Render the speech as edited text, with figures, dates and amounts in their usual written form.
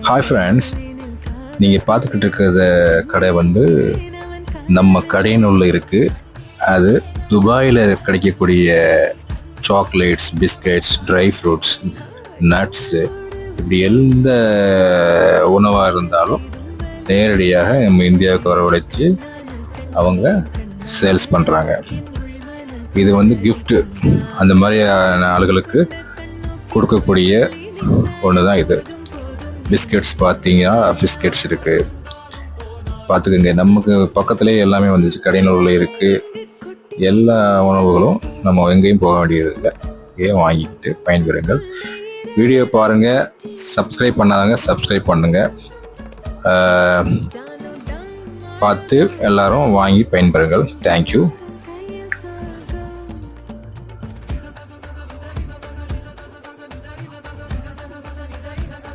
Hi friends, நீங்கள் பார்த்துக்கிட்டு இருக்கிற கடை வந்து நம்ம கடையினுள்ள இருக்குது. அது துபாயில் கிடைக்கக்கூடிய chocolates, biscuits, dry fruits, nuts, இப்படி எந்த உணவாக இருந்தாலும் நேரடியாக நம்ம இந்தியாவுக்கு வரவழைச்சு அவங்க சேல்ஸ் பண்ணுறாங்க. இது வந்து கிஃப்ட்டு அந்த மாதிரியான ஆளுகளுக்கு கொடுக்கக்கூடிய ஒன்று தான் இது. பிஸ்கெட்ஸ் பார்த்தீங்கன்னா பிஸ்கெட்ஸ் இருக்குது, பார்த்துக்குங்க. நமக்கு பக்கத்துலேயே எல்லாமே வந்துச்சு, கடையினுள்ள இருக்குது. எல்லா உணவுகளும் நம்ம எங்கேயும் போக வேண்டியதில்லை, இங்கேயே வாங்கிக்கிட்டு பயன்பெறுங்கள். வீடியோ பாருங்கள், சப்ஸ்கிரைப் பண்ணாதாங்க சப்ஸ்கிரைப் பண்ணுங்கள். பார்த்து எல்லாரும் வாங்கி பயன்பெறுங்கள். தேங்க்யூ.